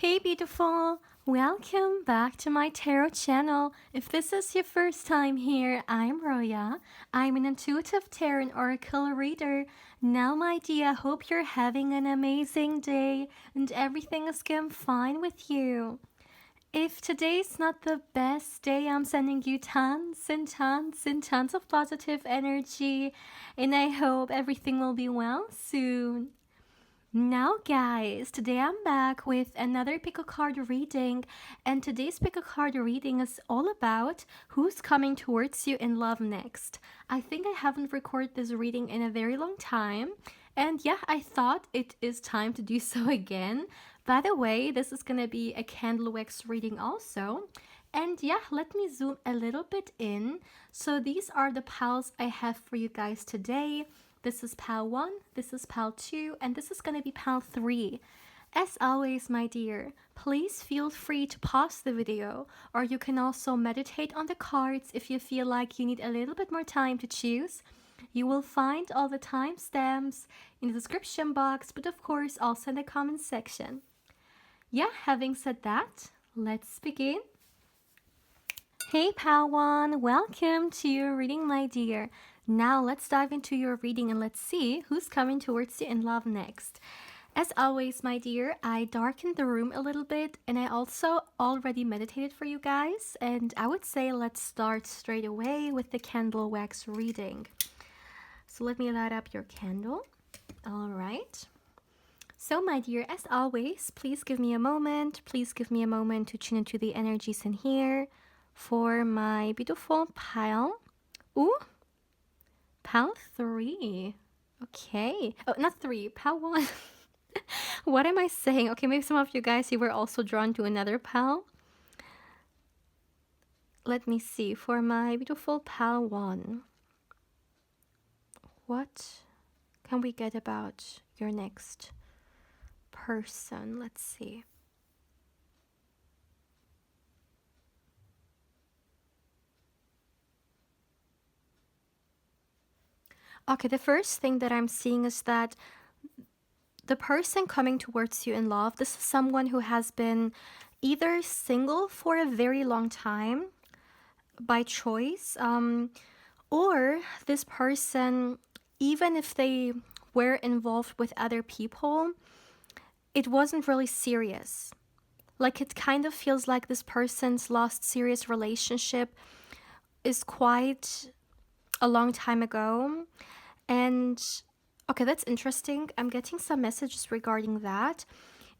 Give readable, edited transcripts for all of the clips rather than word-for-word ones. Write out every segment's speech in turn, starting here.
Hey beautiful! Welcome back to my tarot channel. If this is your first time here, I'm Roya. I'm an intuitive tarot and oracle reader. Now my dear, hope you're having an amazing day and everything is going fine with you. If today's not the best day, I'm sending you tons and tons and tons of positive energy and I hope everything will be well soon. Now guys, today I'm back with another pick a card reading, and today's pick a card reading is all about who's coming towards you in love next. I think I haven't recorded this reading in a very long time, and yeah, I thought it is time to do so again. By the way, this is gonna be a candle wax reading also. And yeah, let me zoom a little bit in. So these are the piles I have for you guys today. This is pile 1, this is pile 2, and this is going to be pile 3. As always, my dear, please feel free to pause the video, or you can also meditate on the cards if you feel like you need a little bit more time to choose. You will find all the timestamps in the description box, but of course also in the comment section. Yeah, having said that, let's begin. Hey pal 1, welcome to your reading, my dear. Now let's dive into your reading and let's see who's coming towards you in love next. As always, my dear, I darkened the room a little bit and I also already meditated for you guys, and I would say let's start straight away with the candle wax reading. So let me light up your candle. All right. So my dear, as always, please give me a moment. Please give me a moment to tune into the energies in here for my beautiful pile. Ooh. Pile 3. Okay. Oh, not 3. Pile 1. What am I saying? Okay, maybe some of you guys, you were also drawn to another pile. Let me see. For my beautiful pile 1. What can we get about your next person? Let's see. Okay, the first thing that I'm seeing is that the person coming towards you in love, this is someone who has been either single for a very long time by choice, or this person, even if they were involved with other people, it wasn't really serious. Like, it kind of feels like this person's last serious relationship is quite a long time ago. And okay, that's interesting. I'm getting some messages regarding that.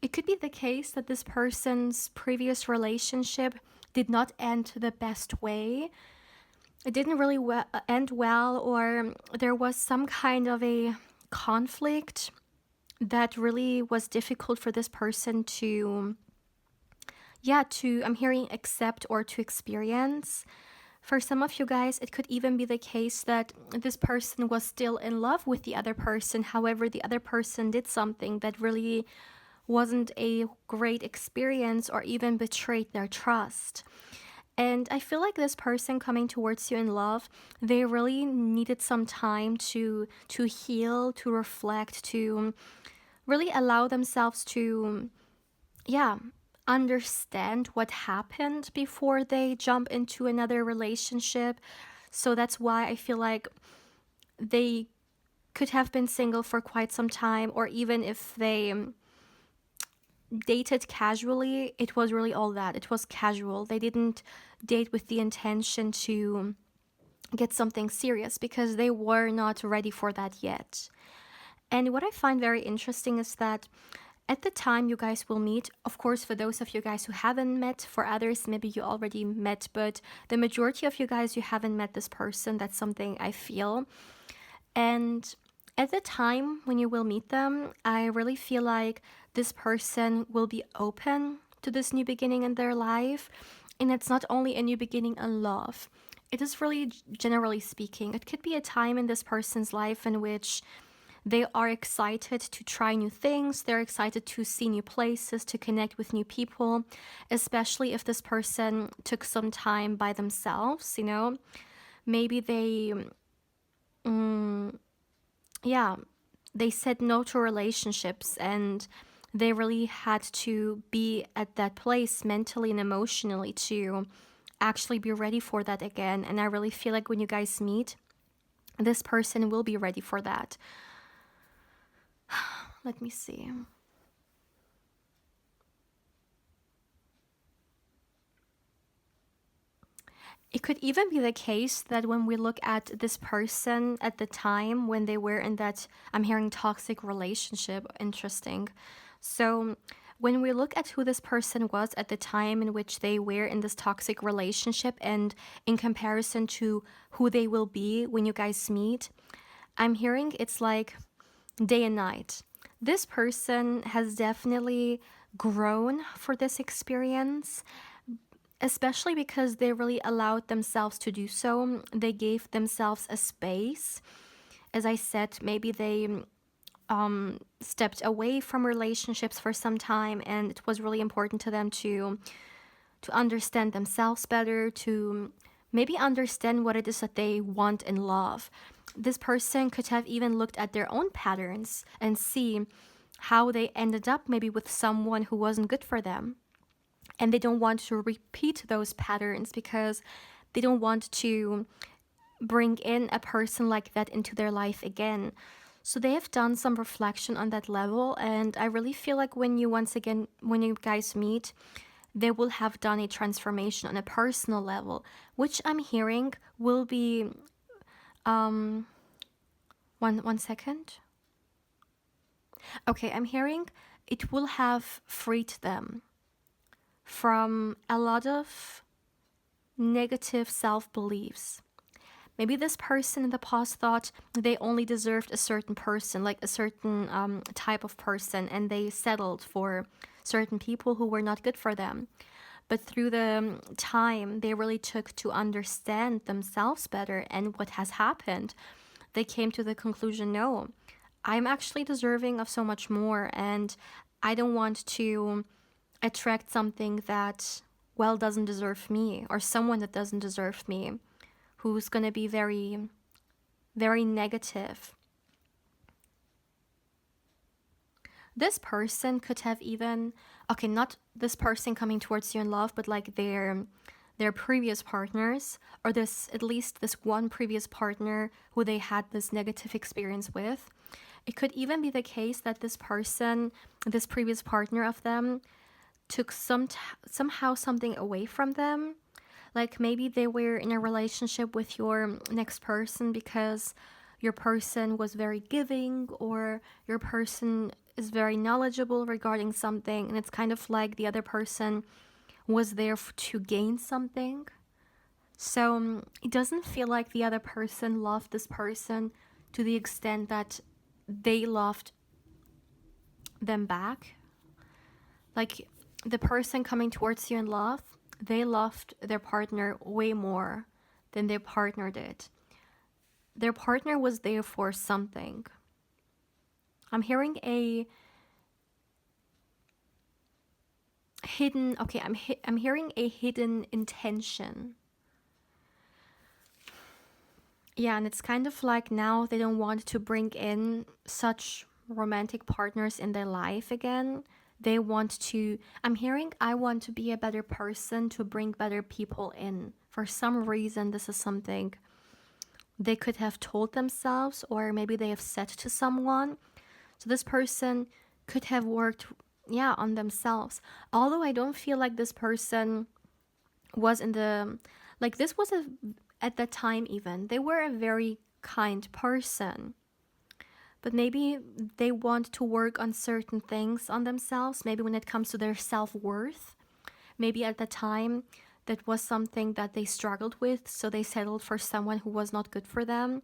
It could be the case that this person's previous relationship did not end the best way. It didn't really end well, or there was some kind of a conflict that really was difficult for this person to, I'm hearing, accept or to experience. For some of you guys, it could even be the case that this person was still in love with the other person. However, the other person did something that really wasn't a great experience or even betrayed their trust. And I feel like this person coming towards you in love, they really needed some time to heal, to reflect, to really allow themselves to, understand what happened before they jump into another relationship. So that's why I feel like they could have been single for quite some time, or even if they dated casually, it was really all that. It was casual. They didn't date with the intention to get something serious because they were not ready for that yet. And what I find very interesting is that at the time you guys will meet, of course, for those of you guys who haven't met, for others, maybe you already met, but the majority of you guys, you haven't met this person. That's something I feel. And at the time when you will meet them, I really feel like this person will be open to this new beginning in their life. And it's not only a new beginning in love. It is really, generally speaking, it could be a time in this person's life in which they are excited to try new things. They're excited to see new places, to connect with new people, especially if this person took some time by themselves, you know. Maybe they, they said no to relationships and they really had to be at that place mentally and emotionally to actually be ready for that again. And I really feel like when you guys meet, this person will be ready for that. Let me see. It could even be the case that when we look at this person at the time when they were in that, I'm hearing toxic relationship, interesting. So when we look at who this person was at the time in which they were in this toxic relationship and in comparison to who they will be when you guys meet, I'm hearing it's like day and night. This person has definitely grown for this experience, especially because they really allowed themselves to do so. They gave themselves a space. As I said, maybe they stepped away from relationships for some time, and it was really important to them to understand themselves better, to maybe understand what it is that they want in love. This person could have even looked at their own patterns and see how they ended up maybe with someone who wasn't good for them. And they don't want to repeat those patterns because they don't want to bring in a person like that into their life again. So they have done some reflection on that level, and I really feel like when you guys meet, they will have done a transformation on a personal level, which I'm hearing will be one second. Okay, I'm hearing it will have freed them from a lot of negative self-beliefs. Maybe this person in the past thought they only deserved a certain person, like a certain type of person, and they settled for certain people who were not good for them. But through the time they really took to understand themselves better and what has happened, they came to the conclusion, no, I'm actually deserving of so much more, and I don't want to attract something that, well, doesn't deserve me, or someone that doesn't deserve me, who's going to be very, very negative. This person could have even, okay, not this person coming towards you in love, but like their previous partners, or this, at least this one previous partner who they had this negative experience with. It could even be the case that this person, this previous partner of them, took somehow something away from them. Like maybe they were in a relationship with your next person because your person was very giving, or your person is very knowledgeable regarding something, and it's kind of like the other person was there to gain something. So it doesn't feel like the other person loved this person to the extent that they loved them back. Like the person coming towards you in love, they loved their partner way more than their partner did. Their partner was there for something. I'm hearing a hidden, okay, I'm hearing a hidden intention. Yeah, and it's kind of like now they don't want to bring in such romantic partners in their life again. They want to, I'm hearing, I want to be a better person to bring better people in. For some reason, this is something they could have told themselves, or maybe they have said to someone. So this person could have worked, yeah, on themselves. Although I don't feel like this person was in the, like this was a, at that time even, they were a very kind person. But maybe they want to work on certain things on themselves, maybe when it comes to their self-worth. Maybe at the time that was something that they struggled with, so they settled for someone who was not good for them.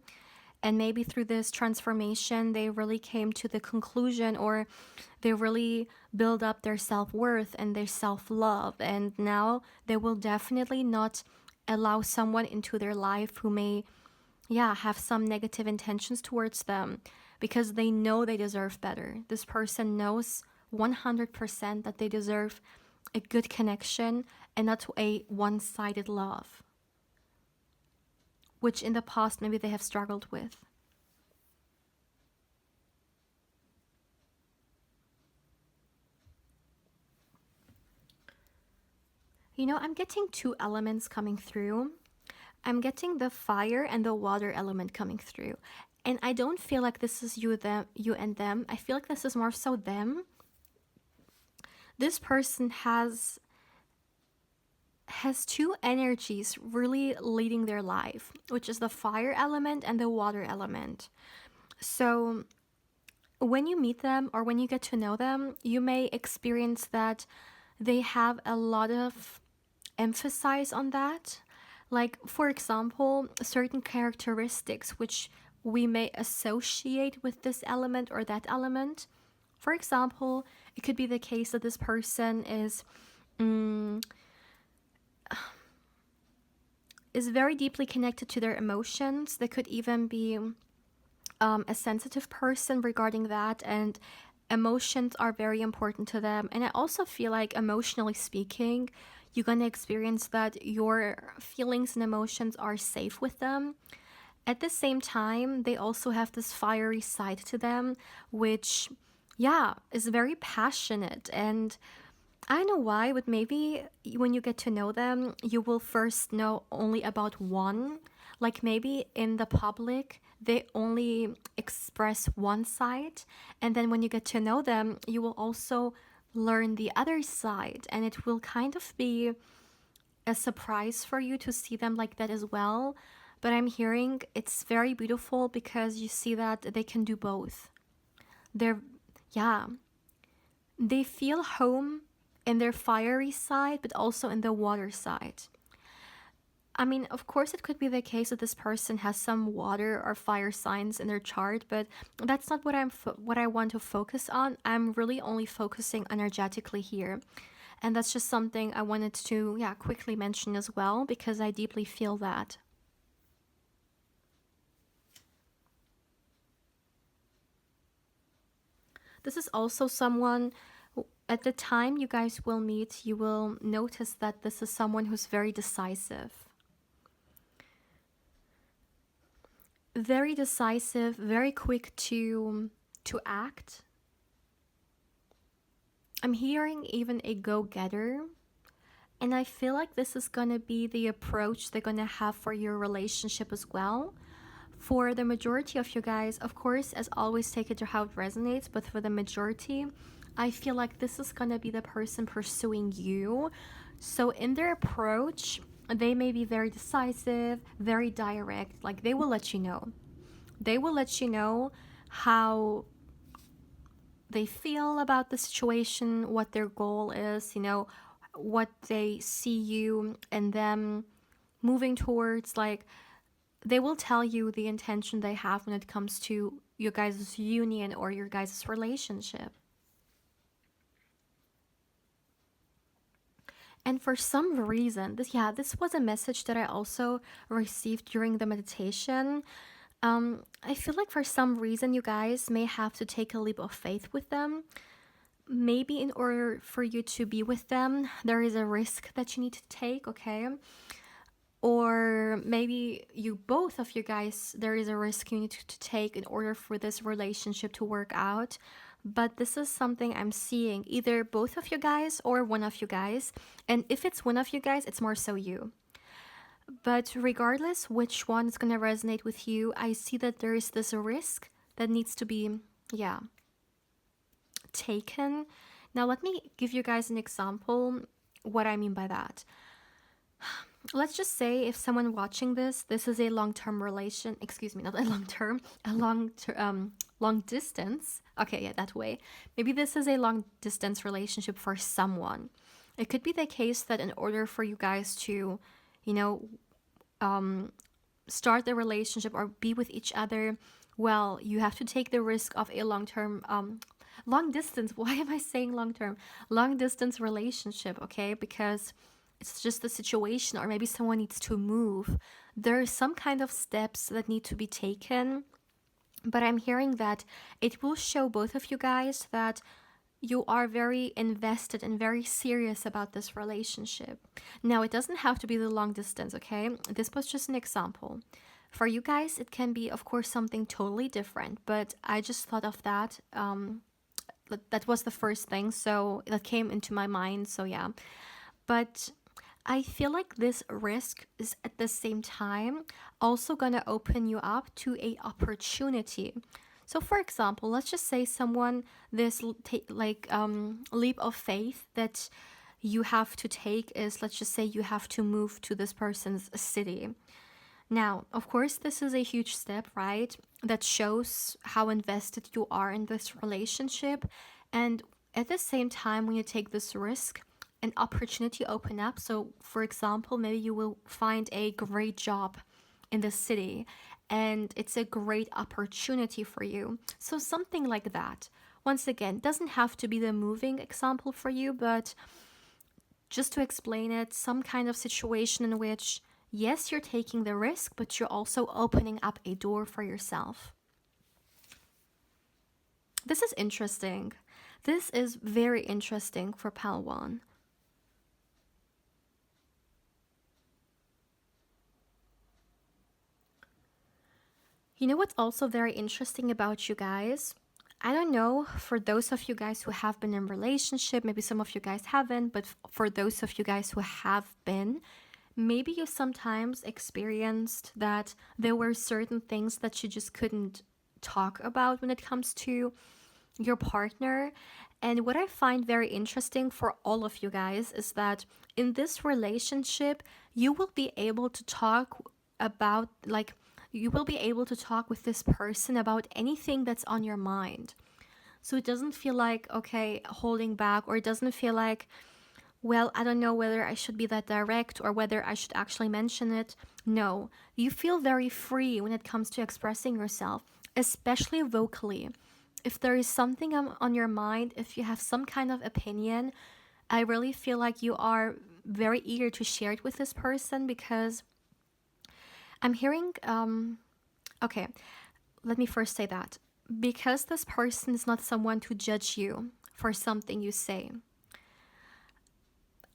And maybe through this transformation, they really came to the conclusion, or they really build up their self-worth and their self-love. And now they will definitely not allow someone into their life who may, yeah, have some negative intentions towards them, because they know they deserve better. This person knows 100% that they deserve a good connection and not a one-sided love, which in the past maybe they have struggled with. I'm getting two elements coming through. I'm getting the fire and the water element coming through. And I don't feel like this is you and them. I feel like this is more so them. This person has two energies really leading their life, which is the fire element and the water element. So when you meet them or when you get to know them, you may experience that they have a lot of emphasis on that. Like, for example, certain characteristics which we may associate with this element or that element. For example, it could be the case that this person is very deeply connected to their emotions. They could even be a sensitive person regarding that, and emotions are very important to them. And I also feel like, emotionally speaking, you're going to experience that your feelings and emotions are safe with them. At the same time, they also have this fiery side to them, which, yeah, is very passionate. And I don't know why, but maybe when you get to know them, you will first know only about one. Like, maybe in the public, they only express one side. And then when you get to know them, you will also learn the other side. And it will kind of be a surprise for you to see them like that as well. But I'm hearing it's very beautiful because you see that they can do both. They're, yeah, they feel home in their fiery side, but also in the water side. I mean, of course, it could be the case that this person has some water or fire signs in their chart, but that's not what I want to focus on. I'm really only focusing energetically here, and that's just something I wanted to, yeah, quickly mention as well because I deeply feel that. This is also someone. At the time you guys will meet, you will notice that this is someone who's very decisive. Very decisive, very quick to act. I'm hearing even a go-getter, and I feel like this is going to be the approach they're going to have for your relationship as well. For the majority of you guys, of course, as always, take it to how it resonates, but for the majority, I feel like this is going to be the person pursuing you. So in their approach, they may be very decisive, very direct. Like, they will let you know. They will let you know how they feel about the situation, what their goal is, what they see you and them moving towards. Like, they will tell you the intention they have when it comes to your guys' union or your guys' relationship. And for some reason, this was a message that I also received during the meditation. I feel like for some reason you guys may have to take a leap of faith with them. Maybe in order for you to be with them, there is a risk that you need to take, okay? Or maybe both of you guys, there is a risk you need to take in order for this relationship to work out. But this is something I'm seeing, either both of you guys or one of you guys. And if it's one of you guys, it's more so you. But regardless which one is going to resonate with you, I see that there is this risk that needs to be, yeah, taken. Now, let me give you guys an example what I mean by that. Let's just say if someone watching this is a long-term relation, excuse me, not a long-term, long distance. Okay, yeah, that way. Maybe this is a long distance relationship for someone. It could be the case that in order for you guys to, you know, start the relationship or be with each other, well, you have to take the risk of a long distance. Why am I saying long term? Long distance relationship, okay? Because it's just the situation, or maybe someone needs to move. There are some kind of steps that need to be taken, but I'm hearing that it will show both of you guys that you are very invested and very serious about this relationship. Now, it doesn't have to be the long distance, okay? This was just an example. For you guys, it can be, of course, something totally different, but I just thought of that. That was the first thing, so that came into my mind, so yeah. But I feel like this risk is at the same time also gonna open you up to a opportunity. So, for example, let's just say someone this leap of faith that you have to take is, let's just say you have to move to this person's city. Now, of course, this is a huge step, right? That shows how invested you are in this relationship. And at the same time, when you take this risk, an opportunity open up. So, for example, maybe you will find a great job in the city and it's a great opportunity for you. So, something like that. Once again, doesn't have to be the moving example for you, but just to explain it, some kind of situation in which, yes, you're taking the risk, but you're also opening up a door for yourself. This is interesting. This is very interesting for Palwan. You know what's also very interesting about you guys? I don't know, for those of you guys who have been in relationship, maybe some of you guys haven't, but for those of you guys who have been, maybe you sometimes experienced that there were certain things that you just couldn't talk about when it comes to your partner. And what I find very interesting for all of you guys is that in this relationship, you will be able to talk about, like, you will be able to talk with this person about anything that's on your mind. So it doesn't feel like, okay, holding back, or it doesn't feel like, well, I don't know whether I should be that direct or whether I should actually mention it. No, you feel very free when it comes to expressing yourself, especially vocally. If there is something on your mind, if you have some kind of opinion, I really feel like you are very eager to share it with this person because I'm hearing, okay, let me first say that. Because this person is not someone to judge you for something you say.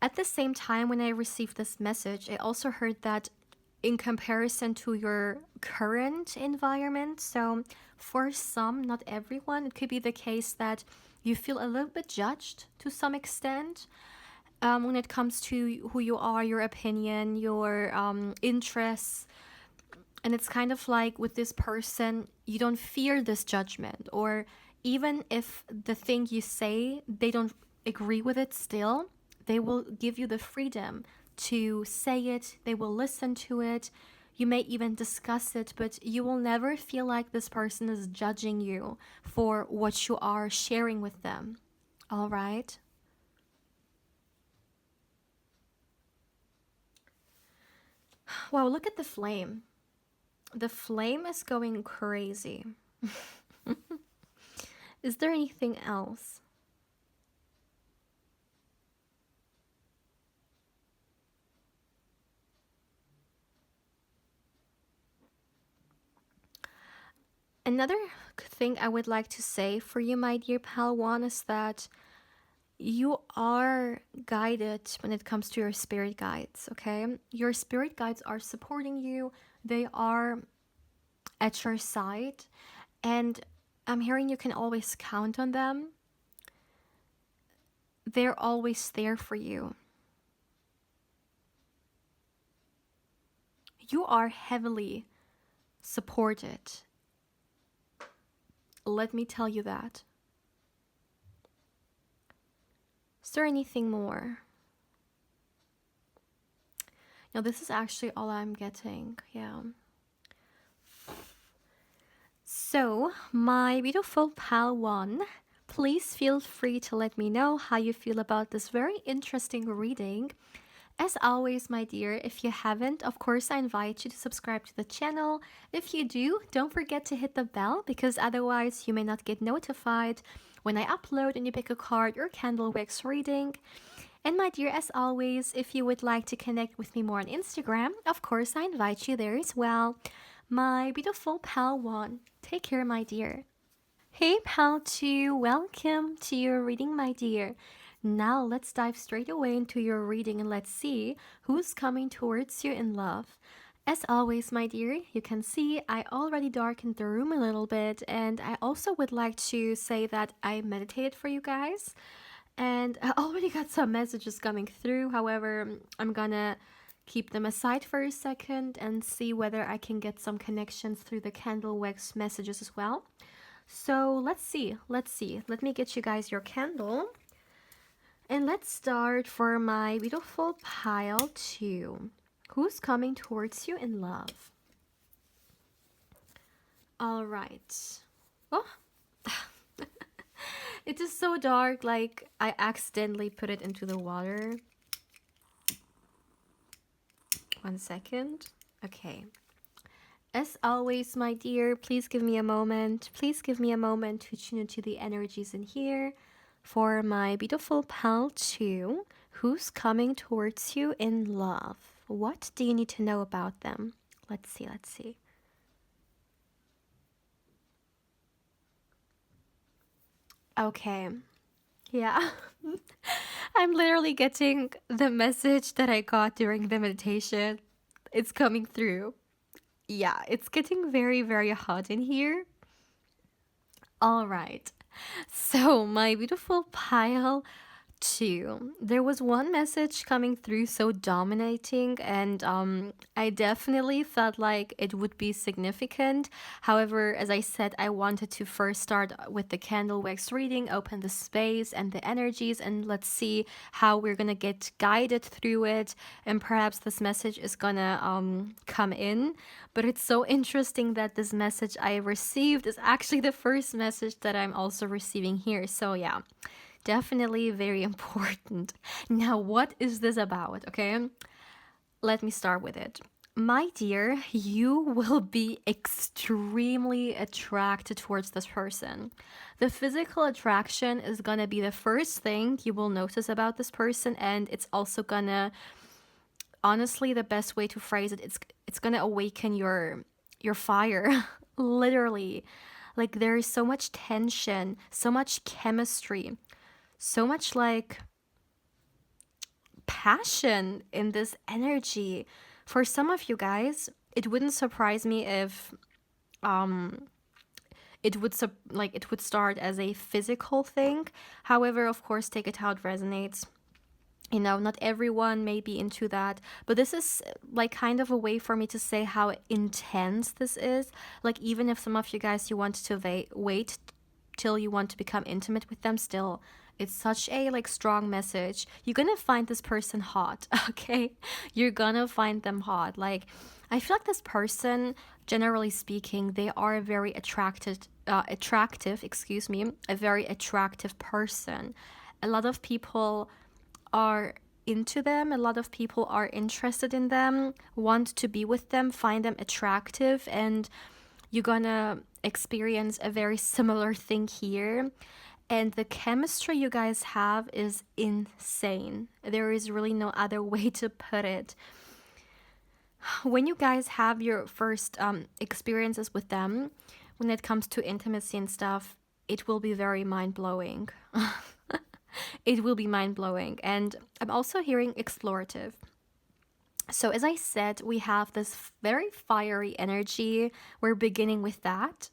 At the same time, when I received this message, I also heard that in comparison to your current environment, so for some, not everyone, it could be the case that you feel a little bit judged to some extent when it comes to who you are, your opinion, your interests. And it's kind of like with this person, you don't fear this judgment, or even if the thing you say, they don't agree with it still, they will give you the freedom to say it, they will listen to it, you may even discuss it, but you will never feel like this person is judging you for what you are sharing with them. All right? Wow, look at the flame. The flame is going crazy. Is there anything else? Another thing I would like to say for you, my dear Palwan, is that you are guided when it comes to your spirit guides, okay? Your spirit guides are supporting you, they are at your side, and I'm hearing you can always count on them. They're always there for you. You are heavily supported. Let me tell you that. Is there anything more? No, this is actually all I'm getting. Yeah. So, my beautiful pal one, please feel free to let me know how you feel about this very interesting reading. As always, my dear, if you haven't, of course, I invite you to subscribe to the channel. If you do, don't forget to hit the bell because otherwise you may not get notified when I upload a new pick a card or candle wax reading. And my dear, as always, if you would like to connect with me more on Instagram, of course, I invite you there as well. My beautiful pal one, take care, my dear. Hey, pal 2, welcome to your reading, my dear. Now let's dive straight away into your reading and let's see who's coming towards you in love. As always, my dear, you can see I already darkened the room a little bit, and I also would like to say that I meditated for you guys. And I already got some messages coming through. However, I'm gonna keep them aside for a second and see whether I can get some connections through the candle wax messages as well. So let's see. Let me get you guys your candle. And let's start for my beautiful pile 2. Who's coming towards you in love? All right. Oh, it is so dark, like I accidentally put it into the water. 1 second. Okay. As always, my dear, please give me a moment. Please give me a moment to tune into the energies in here for my beautiful pal 2. Who's coming towards you in love? What do you need to know about them? Let's see. Okay. Yeah. I'm literally getting the message that I got during the meditation. It's coming through. Yeah, it's getting very, very hot in here. All right. So, my beautiful pile 2. There was one message coming through so dominating, and I definitely felt like it would be significant. However, as I said, I wanted to first start with the candle wax reading, open the space and the energies, and let's see how we're gonna get guided through it. And perhaps this message is gonna come in. But it's so interesting that this message I received is actually the first message that I'm also receiving here. So, yeah, definitely very important. Now, what is this about? Okay, let me start with it. My dear, you will be extremely attracted towards this person. The physical attraction is gonna be the first thing you will notice about this person, and it's also gonna, honestly, the best way to phrase it, it's gonna awaken your fire. Literally. Like, there is so much tension, so much chemistry, so much like passion in this energy. For some of you guys, it wouldn't surprise me if it would start as a physical thing. However, of course, take it how it resonates. You know, not everyone may be into that, but this is like kind of a way for me to say how intense this is. Like, even if some of you guys, you want to wait till you want to become intimate with them, still it's such a like strong message. You're gonna find this person hot. Okay, you're gonna find them hot. Like, I feel like this person, generally speaking, they are a very attractive, excuse me, a very attractive person. A lot of people are into them, a lot of people are interested in them, want to be with them, find them attractive, and you're gonna experience a very similar thing here. And the chemistry you guys have is insane. There is really no other way to put it. When you guys have your first experiences with them, when it comes to intimacy and stuff, it will be very mind blowing. It will be mind blowing. And I'm also hearing explorative. So, as I said, we have this very fiery energy. We're beginning with that.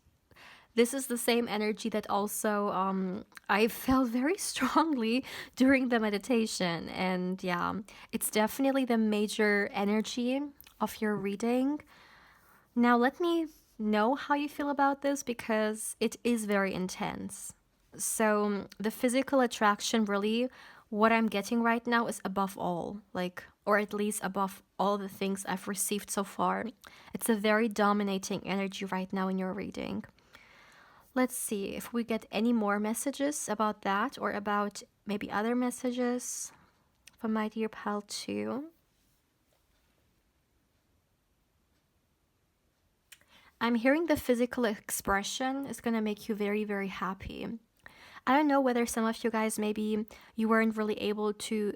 This is the same energy that also I felt very strongly during the meditation. And yeah, it's definitely the major energy of your reading. Now, let me know how you feel about this because it is very intense. So, the physical attraction, really, what I'm getting right now is above all, like, or at least above all the things I've received so far. It's a very dominating energy right now in your reading. Let's see if we get any more messages about that or about maybe other messages from my dear pal too. I'm hearing the physical expression is going to make you very, very happy. I don't know whether some of you guys, maybe you weren't really able to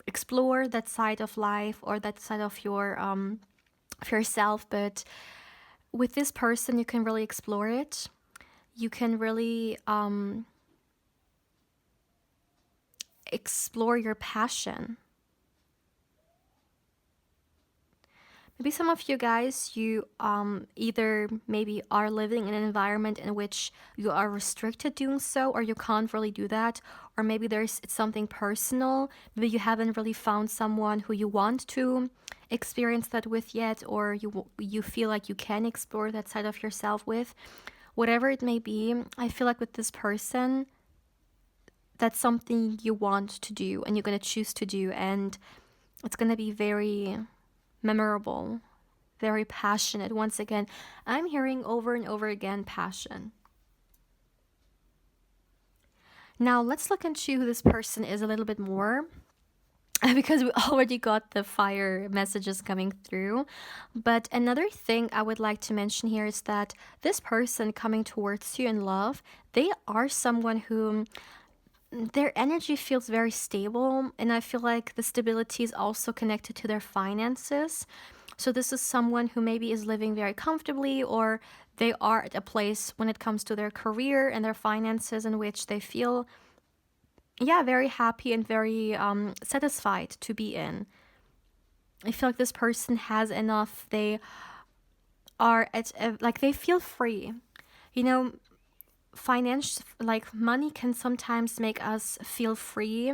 explore that side of life or that side of yourself, but with this person you can really explore it. You can really explore your passion. Maybe some of you guys, you either maybe are living in an environment in which you are restricted doing so, or you can't really do that, or maybe it's something personal. Maybe you haven't really found someone who you want to experience that with yet, or you feel like you can explore that side of yourself with. Whatever it may be, I feel like with this person, that's something you want to do and you're going to choose to do, and it's going to be very memorable, very passionate. Once again, I'm hearing over and over again passion. Now, let's look into who this person is a little bit more. Because we already got the fire messages coming through. But another thing I would like to mention here is that this person coming towards you in love, they are someone who their energy feels very stable, and I feel like the stability is also connected to their finances. So this is someone who maybe is living very comfortably, or they are at a place when it comes to their career and their finances in which they feel, yeah, very happy and very satisfied to be in. I feel like this person has enough. They are like they feel free. You know, finance, like money can sometimes make us feel free,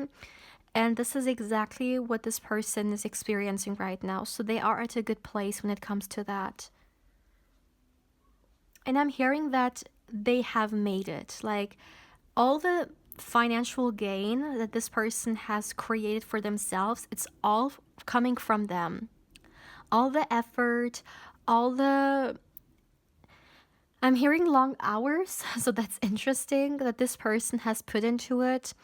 and this is exactly what this person is experiencing right now. So they are at a good place when it comes to that. And I'm hearing that they have made it. Like all the financial gain that this person has created for themselves, it's all coming from them. All the effort, all the I'm hearing long hours, so that's interesting that this person has put into it.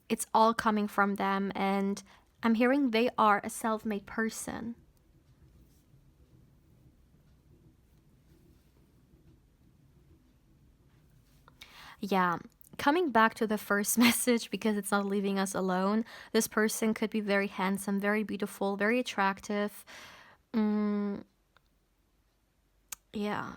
It's all coming from them, and I'm hearing they are a self-made person. Yeah, coming back to the first message because it's not leaving us alone. This person could be very handsome, very beautiful, very attractive. Mm, yeah.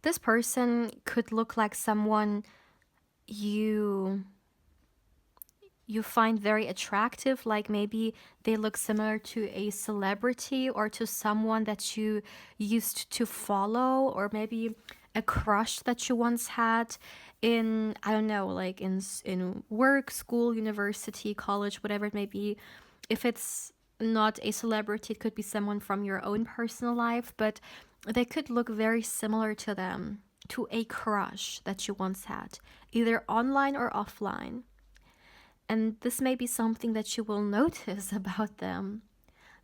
This person could look like someone you you find very attractive, like maybe they look similar to a celebrity or to someone that you used to follow, or maybe a crush that you once had in, I don't know, like in work, school, university, college, whatever it may be. If it's not a celebrity, it could be someone from your own personal life, but they could look very similar to them, to a crush that you once had, either online or offline. And this may be something that you will notice about them,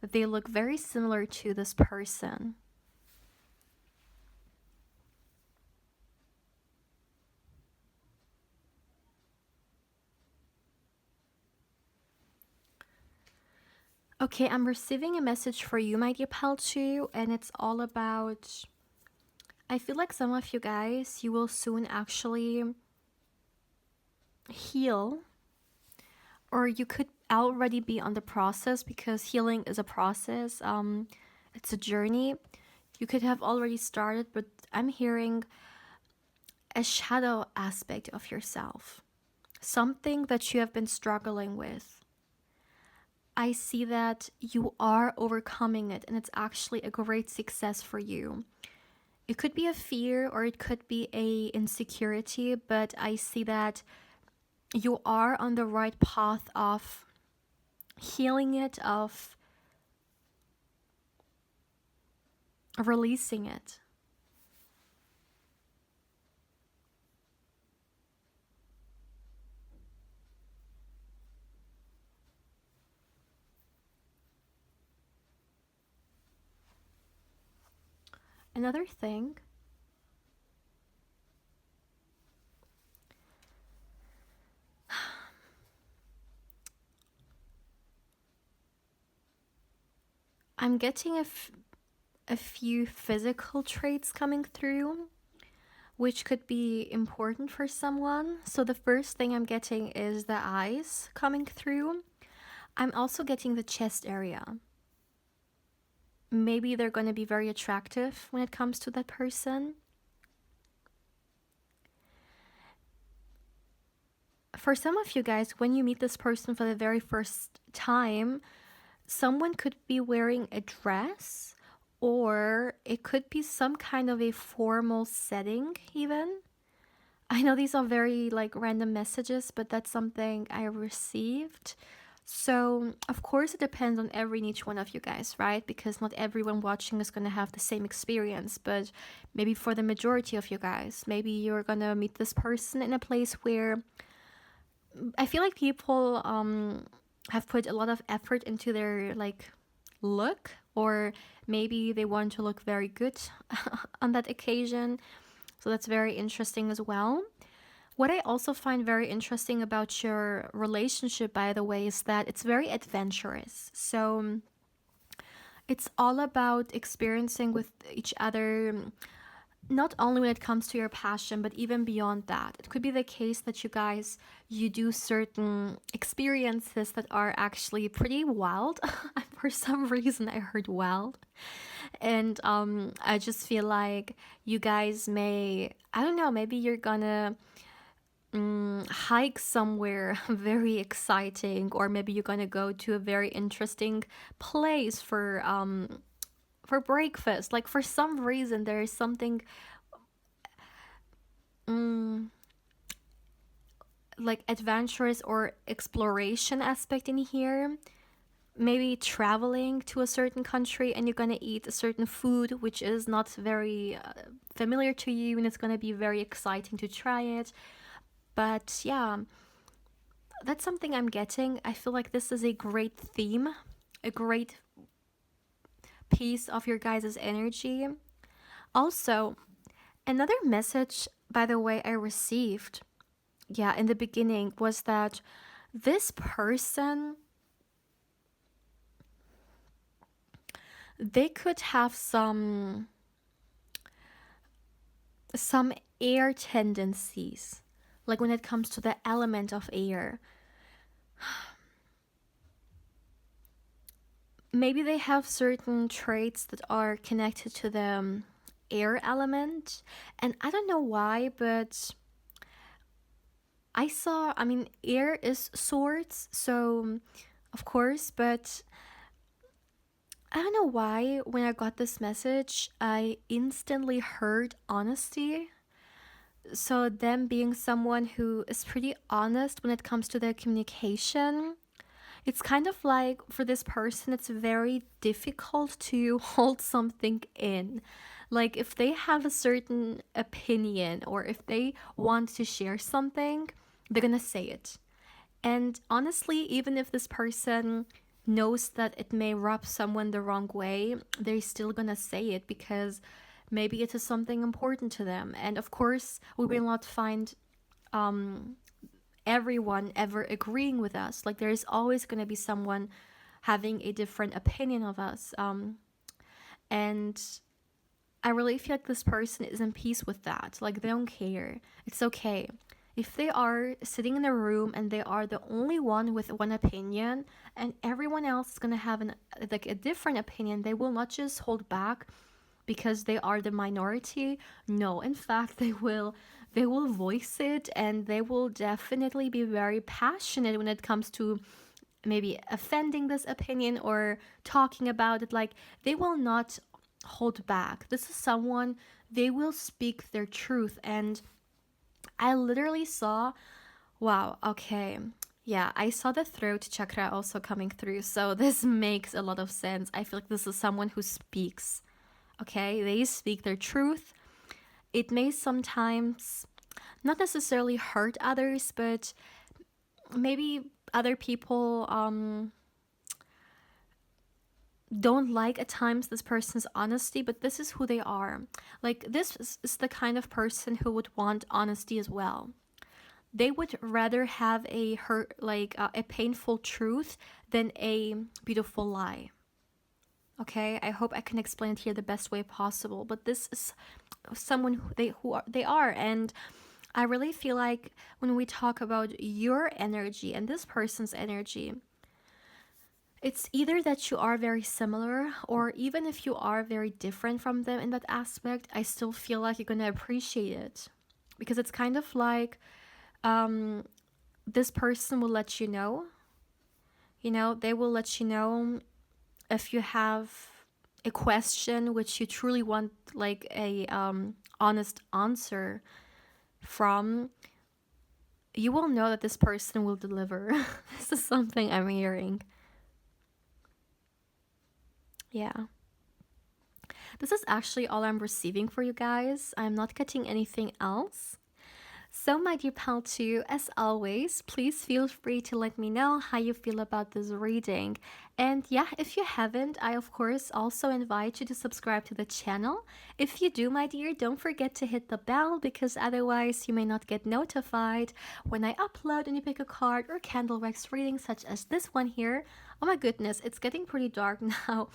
that they look very similar to this person. Okay, I'm receiving a message for you, my dear Palchu, and it's all about. I feel like some of you guys, you will soon actually heal, or you could already be on the process because healing is a process. It's a journey. You could have already started, but I'm hearing a shadow aspect of yourself, something that you have been struggling with. I see that you are overcoming it, and it's actually a great success for you. It could be a fear or it could be a insecurity, but I see that you are on the right path of healing it, of releasing it. Another thing, I'm getting a few physical traits coming through, which could be important for someone. So the first thing I'm getting is the eyes coming through. I'm also getting the chest area. Maybe they're going to be very attractive when it comes to that person. for some of you guys, when you meet this person for the very first time, someone could be wearing a dress, or it could be some kind of a formal setting, even. I know these are very like random messages, but that's something I received. So, of course, it depends on every and each one of you guys, right? Because not everyone watching is going to have the same experience, but maybe for the majority of you guys, maybe you're going to meet this person in a place where I feel like people have put a lot of effort into their like look, or maybe they want to look very good on that occasion. So that's very interesting as well. What I also find very interesting about your relationship, by the way, is that it's very adventurous. So it's all about experiencing with each other, not only when it comes to your passion, but even beyond that. It could be the case that you do certain experiences that are actually pretty wild. For some reason, I heard wild. And I just feel like you guys may, I don't know, maybe you're gonna hike somewhere very exciting, or maybe you're gonna go to a very interesting place for breakfast. Like for some reason, there is something like adventurous or exploration aspect in here. Maybe traveling to a certain country and you're gonna eat a certain food which is not very familiar to you, and it's gonna be very exciting to try it. But yeah, that's something I'm getting. I feel like this is a great theme, a great piece of your guys' energy. Also, another message, by the way, I received, yeah, in the beginning was that this person, they could have some air tendencies, like when it comes to the element of air. Maybe they have certain traits that are connected to the air element, and I don't know why, but I mean, air is swords, so of course, but I don't know why when I got this message, I instantly heard honesty. So, them being someone who is pretty honest when it comes to their communication, it's kind of like for this person, it's very difficult to hold something in. Like, if they have a certain opinion or if they want to share something, they're gonna say it. And honestly, even if this person knows that it may rub someone the wrong way, they're still gonna say it because maybe it is something important to them. And of course, we will not find everyone ever agreeing with us. Like, there is always gonna be someone having a different opinion of us. And I really feel like this person is in peace with that. Like, they don't care. It's okay. If they are sitting in a room and they are the only one with one opinion and everyone else is going to have a different opinion, they will not just hold back because they are the minority. No, in fact, they will voice it, and they will definitely be very passionate when it comes to maybe offending this opinion or talking about it. Like, they will not hold back. This is someone, they will speak their truth. And I literally saw, wow, okay. Yeah, I saw the throat chakra also coming through. So this makes a lot of sense. I feel like this is someone who speaks. Okay, they speak their truth. It may sometimes not necessarily hurt others, but maybe other people don't like at times this person's honesty, but this is who they are. Like, this is the kind of person who would want honesty as well. They would rather have a painful truth than a beautiful lie. Okay, I hope I can explain it here the best way possible, but this is someone who they are. And I really feel like when we talk about your energy and this person's energy, it's either that you are very similar, or even if you are very different from them in that aspect, I still feel like you're gonna appreciate it. Because it's kind of like this person will let you know. They will let you know if you have a question which you truly want like a honest answer from. You will know that this person will deliver. This is something I'm hearing. Yeah. This is actually all I'm receiving for you guys. I'm not getting anything else. So, my dear pal, too, as always, please feel free to let me know how you feel about this reading. And yeah, if you haven't, I of course also invite you to subscribe to the channel. If you do, my dear, don't forget to hit the bell because otherwise you may not get notified when I upload and you pick a card or candle wax reading such as this one here. Oh my goodness, it's getting pretty dark now.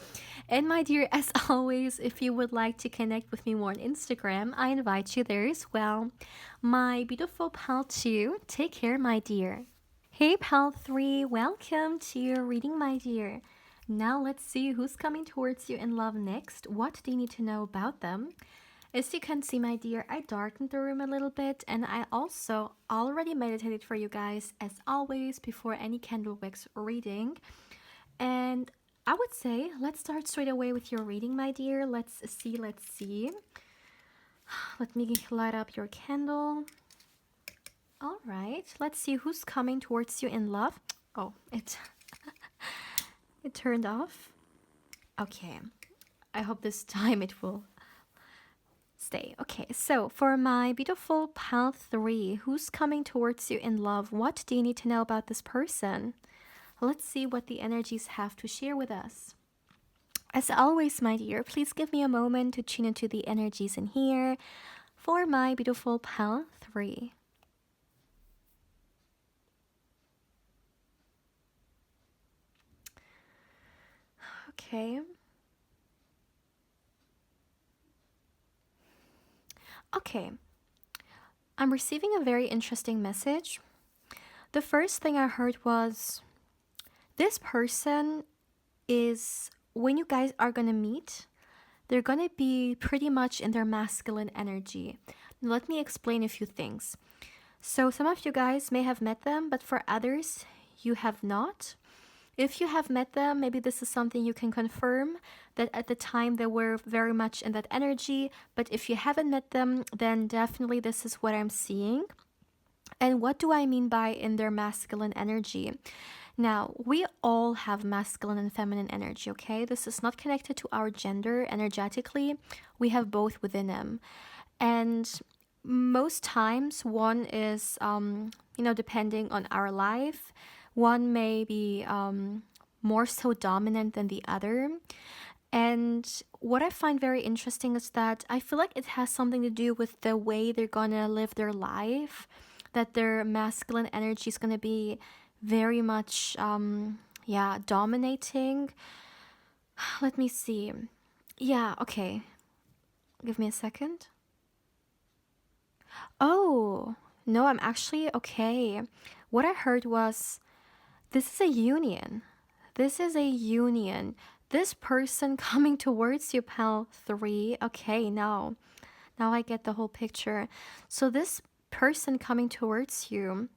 And my dear, as always, if you would like to connect with me more on Instagram, I invite you there as well. My beautiful pal 2, take care, my dear. Hey pal 3, welcome to your reading, my dear. Now let's see who's coming towards you in love next. What do you need to know about them? As you can see, my dear, I darkened the room a little bit, and I also already meditated for you guys, as always, before any candle wax reading. And I would say let's start straight away with your reading, my dear. Let's see. Let me light up your candle. All right, let's see who's coming towards you in love. Oh, it turned off. Okay, I hope this time it will stay. Okay, so for my beautiful pal 3, who's coming towards you in love? What do you need to know about this person? Let's see what the energies have to share with us. As always, my dear, please give me a moment to tune into the energies in here for my beautiful pal 3. Okay. Okay. I'm receiving a very interesting message. The first thing I heard was this person is, when you guys are going to meet, they're going to be pretty much in their masculine energy. Let me explain a few things. So some of you guys may have met them, but for others, you have not. If you have met them, maybe this is something you can confirm, that at the time they were very much in that energy. But if you haven't met them, then definitely this is what I'm seeing. And what do I mean by in their masculine energy? Now, we all have masculine and feminine energy, okay? This is not connected to our gender energetically. We have both within them. And most times one is, depending on our life, one may be more so dominant than the other. And what I find very interesting is that I feel like it has something to do with the way they're gonna live their life, that their masculine energy is gonna be very much, dominating. Let me see. Yeah, okay. Give me a second. Oh, no, I'm actually okay. What I heard was this is a union. This is a union. This person coming towards you, pal 3. Okay, now I get the whole picture. So this person coming towards you,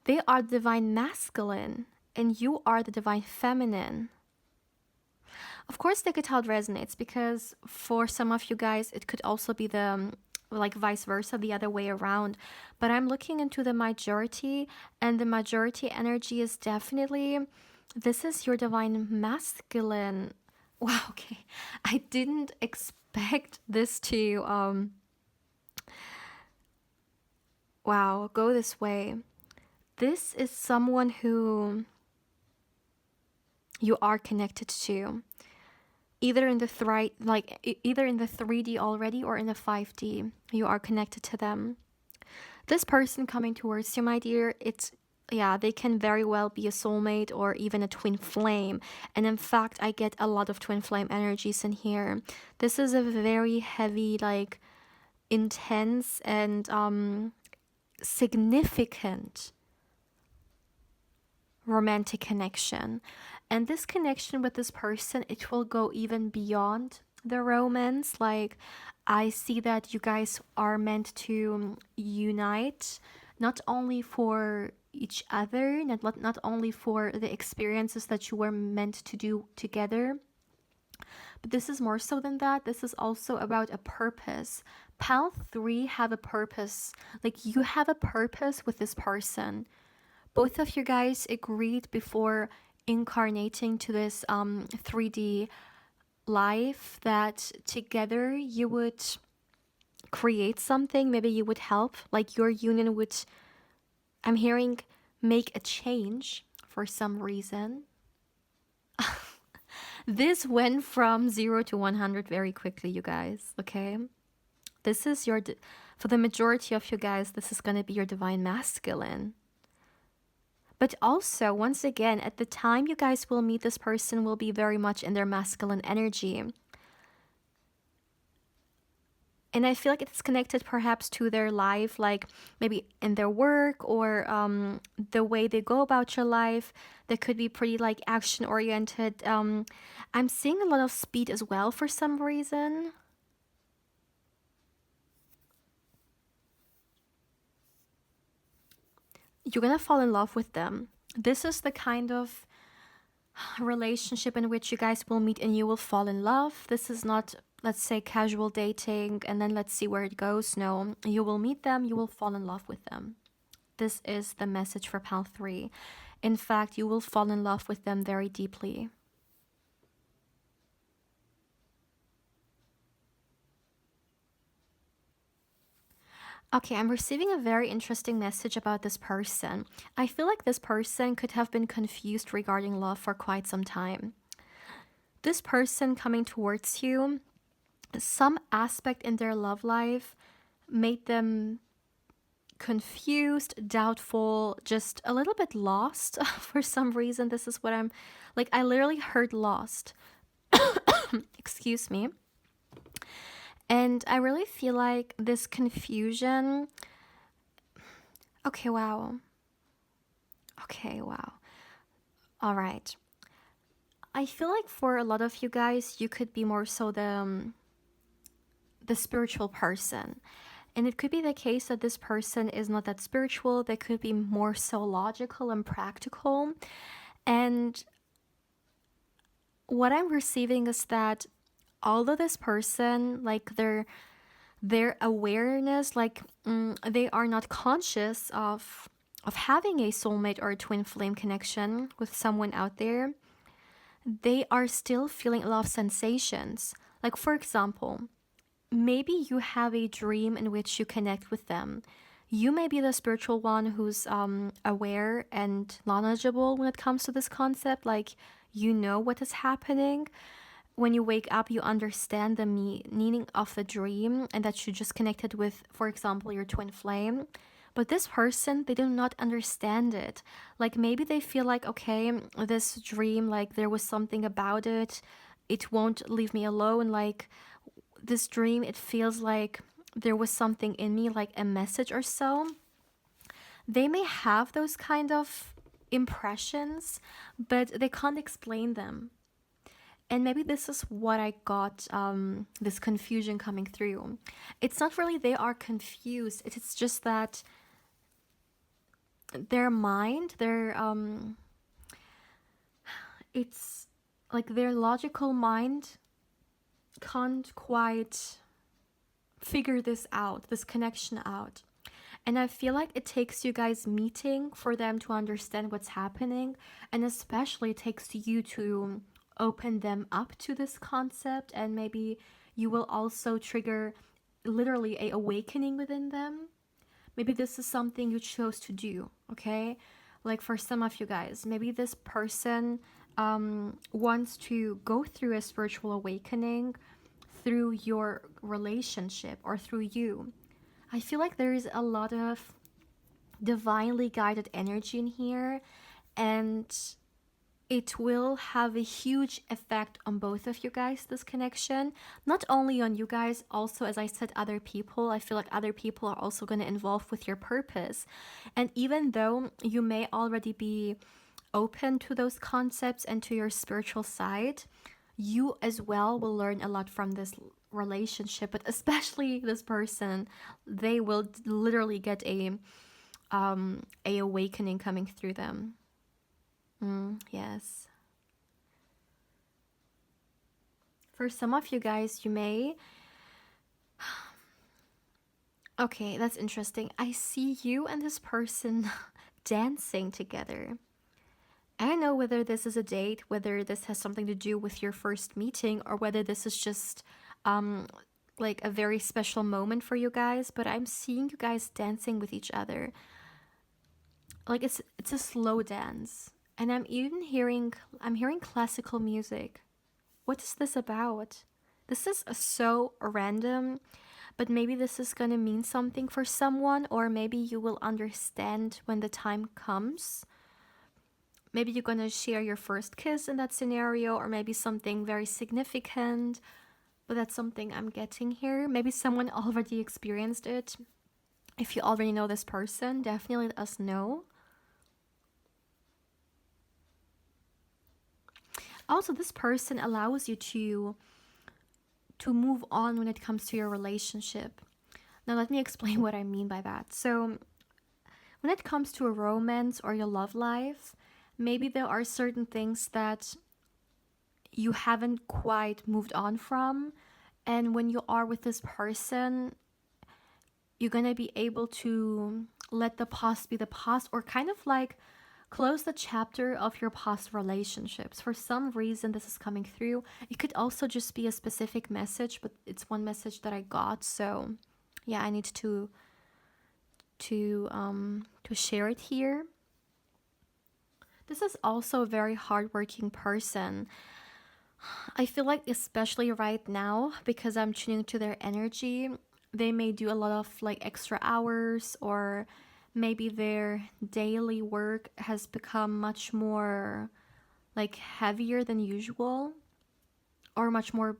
they are the divine masculine and you are the divine feminine. Of course, the guitar resonates because for some of you guys, it could also be the like vice versa, the other way around. But I'm looking into the majority, and the majority energy is definitely, this is your divine masculine. Wow, okay. I didn't expect this to, go this way. This is someone who you are connected to. Either in the either in the 3D already or in the 5D, you are connected to them. This person coming towards you, my dear, they can very well be a soulmate or even a twin flame. And in fact, I get a lot of twin flame energies in here. This is a very heavy, like, intense and significant romantic connection. And this connection with this person, it will go even beyond the romance. Like, I see that you guys are meant to unite not only for each other, not only for the experiences that you were meant to do together, but this is more so than that. This is also about a purpose. Pal 3 have a purpose. Like, you have a purpose with this person. Both of you guys agreed before incarnating to this 3D life that together you would create something. Maybe you would help. Like, your union would, I'm hearing, make a change for some reason. This went from 0 to 100 very quickly, you guys, okay? This is your, for the majority of you guys, this is going to be your divine masculine. But also, once again, at the time you guys will meet, this person will be very much in their masculine energy. And I feel like it's connected perhaps to their life, like maybe in their work or the way they go about your life. They could be pretty like action oriented. I'm seeing a lot of speed as well for some reason. You're gonna fall in love with them. This is the kind of relationship in which you guys will meet and you will fall in love. This is not, let's say, casual dating and then let's see where it goes. No, you will meet them, you will fall in love with them. This is the message for Pal 3. In fact, you will fall in love with them very deeply. Okay, I'm receiving a very interesting message about this person. I feel like this person could have been confused regarding love for quite some time. This person coming towards you, some aspect in their love life made them confused, doubtful, just a little bit lost for some reason. This is what I'm like, I literally heard lost. Excuse me. And I really feel like this confusion. Okay, wow. Okay, wow. All right. I feel like for a lot of you guys, you could be more so the spiritual person. And it could be the case that this person is not that spiritual. They could be more so logical and practical. And what I'm receiving is that although this person, like their awareness, like they are not conscious of having a soulmate or a twin flame connection with someone out there, they are still feeling a lot of sensations. Like, for example, maybe you have a dream in which you connect with them. You may be the spiritual one who's aware and knowledgeable when it comes to this concept. Like, you know what is happening. When you wake up, you understand the meaning of the dream and that you just connected with, for example, your twin flame. But this person, they do not understand it. Like, maybe they feel like, okay, this dream, like there was something about it. It won't leave me alone. Like, this dream, it feels like there was something in me, like a message or so. They may have those kind of impressions, but they can't explain them. And maybe this is what I got, this confusion coming through. It's not really they are confused. It's just that their mind, it's like their logical mind can't quite figure this out, this connection out. And I feel like it takes you guys meeting for them to understand what's happening. And especially it takes you to open them up to this concept, and maybe you will also trigger literally a awakening within them. Maybe this is something you chose to do, okay? Like for some of you guys, maybe this person wants to go through a spiritual awakening through your relationship or through you. I feel like there is a lot of divinely guided energy in here, and it will have a huge effect on both of you guys, this connection. Not only on you guys, also, as I said, other people. I feel like other people are also going to involve with your purpose. And even though you may already be open to those concepts and to your spiritual side, you as well will learn a lot from this relationship. But especially this person, they will literally get a awakening coming through them. Yes. For some of you guys, you may. Okay, that's interesting. I see you and this person dancing together. I don't know whether this is a date, whether this has something to do with your first meeting, or whether this is just um, like a very special moment for you guys, but I'm seeing you guys dancing with each other. Like it's a slow dance. And I'm hearing classical music. What is this about? This is so random, but maybe this is going to mean something for someone, or maybe you will understand when the time comes. Maybe you're going to share your first kiss in that scenario, or maybe something very significant, but that's something I'm getting here. Maybe someone already experienced it. If you already know this person, definitely let us know. Also, this person allows you to move on when it comes to your relationship. Now, let me explain what I mean by that. So, when it comes to a romance or your love life, maybe there are certain things that you haven't quite moved on from. And when you are with this person, you're going to be able to let the past be the past, or kind of like close the chapter of your past relationships. For some reason, this is coming through. It could also just be a specific message, but it's one message that I got. So, yeah, I need to share it here. This is also a very hardworking person. I feel like, especially right now, because I'm tuning to their energy, they may do a lot of like extra hours, or maybe their daily work has become much more like heavier than usual, or much more,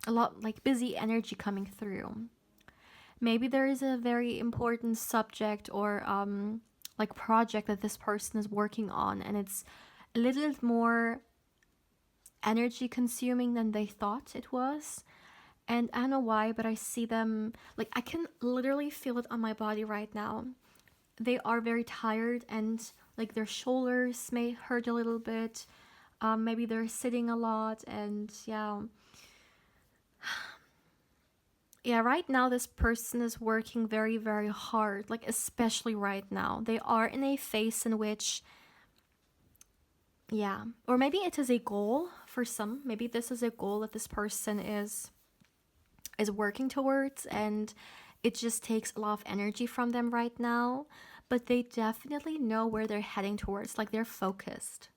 a lot like busy energy coming through. Maybe there is a very important subject or like project that this person is working on, and it's a little more energy consuming than they thought it was. And I don't know why, but I see them, like, I can literally feel it on my body right now. They are very tired, and like their shoulders may hurt a little bit. Maybe they're sitting a lot, and yeah. Yeah, right now this person is working very, very hard, like, especially right now. They are in a phase in which, yeah, or maybe it is a goal for some. Maybe this is a goal that this person is working towards, and it just takes a lot of energy from them right now, but they definitely know where they're heading towards. Like, they're focused.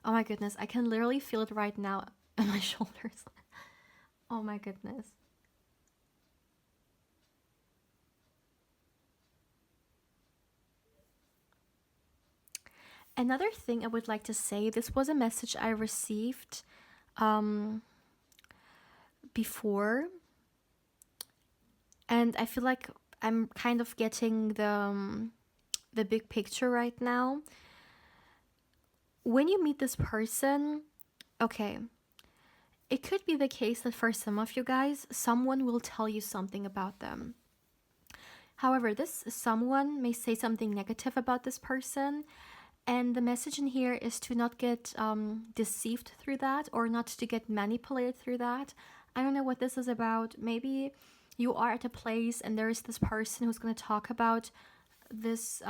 Oh my goodness, I can literally feel it right now on my shoulders. Oh my goodness. Another thing I would like to say, this was a message I received um, before, and I feel like I'm kind of getting the big picture right now. When you meet this person, okay, it could be the case that for some of you guys, someone will tell you something about them. However, this someone may say something negative about this person, and the message in here is to not get deceived through that, or not to get manipulated through that. I don't know what this is about. Maybe you are at a place and there is this person who's going to talk about this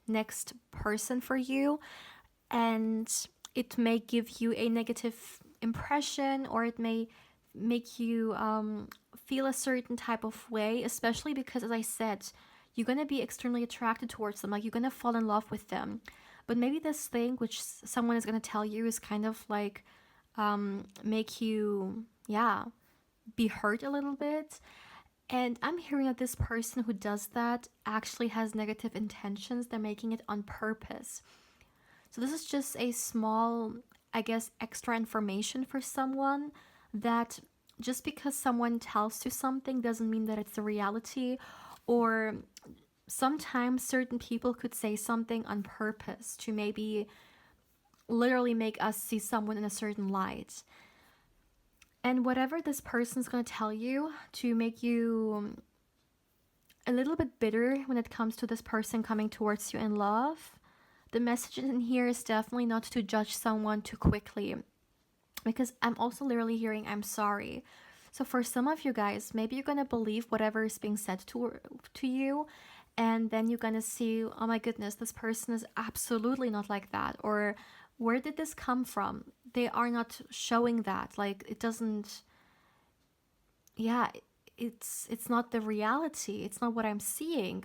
next person for you, and it may give you a negative impression, or it may make you feel a certain type of way, especially because, as I said, you're going to be extremely attracted towards them, like you're going to fall in love with them. But maybe this thing which someone is going to tell you is kind of like make you, yeah, be hurt a little bit. And I'm hearing that this person who does that actually has negative intentions. They're making it on purpose. So this is just a small, I guess, extra information for someone, that just because someone tells you something doesn't mean that it's a reality. Or sometimes certain people could say something on purpose to maybe literally make us see someone in a certain light. And whatever this person's going to tell you to make you a little bit bitter when it comes to this person coming towards you in love. The message in here is definitely not to judge someone too quickly, because I'm also literally hearing I'm sorry. So for some of you guys, maybe you're gonna believe whatever is being said to you, and then you're gonna see, oh my goodness, this person is absolutely not like that, or where did this come from? They are not showing that. Like, it doesn't. Yeah, it's not the reality. It's not what I'm seeing.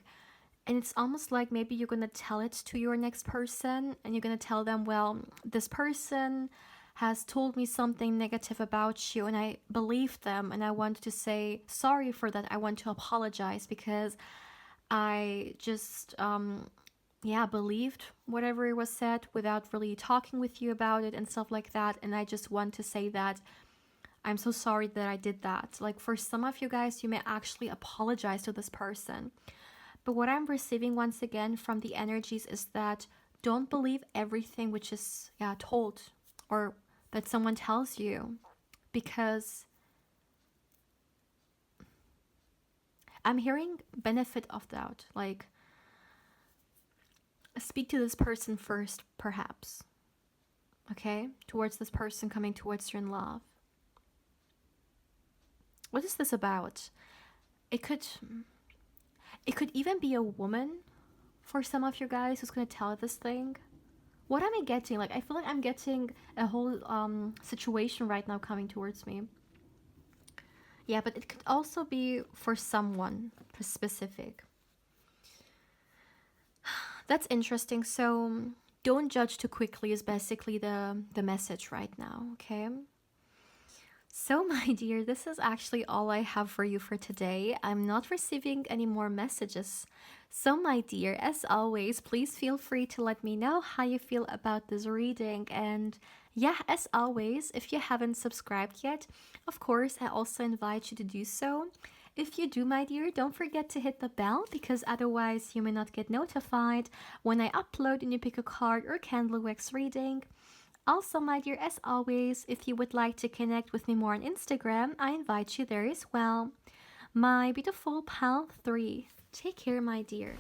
And it's almost like maybe you're going to tell it to your next person, and you're going to tell them, well, this person has told me something negative about you, and I believe them, and I want to say sorry for that. I want to apologize because I just yeah, believed whatever it was said without really talking with you about it and stuff like that. And I just want to say that I'm so sorry that I did that. Like, for some of you guys, you may actually apologize to this person. But what I'm receiving once again from the energies is that don't believe everything which is, yeah, told or that someone tells you, because I'm hearing benefit of doubt. Like, speak to this person first, perhaps. Okay? Towards this person coming towards you in love. What is this about? It could even be a woman for some of you guys who's gonna tell this thing. What am I getting? Like, I feel like I'm getting a whole situation right now coming towards me. Yeah, but it could also be for someone specific. That's interesting. So don't judge too quickly is basically the message right now, okay? So, my dear, this is actually all I have for you for today. I'm not receiving any more messages. So, my dear, as always, please feel free to let me know how you feel about this reading. And yeah, as always, if you haven't subscribed yet, of course, I also invite you to do so. If you do, my dear, don't forget to hit the bell, because otherwise you may not get notified when I upload a new pick a card or candle wax reading. Also, my dear, as always, if you would like to connect with me more on Instagram, I invite you there as well. My beautiful pal 3. Take care, my dear.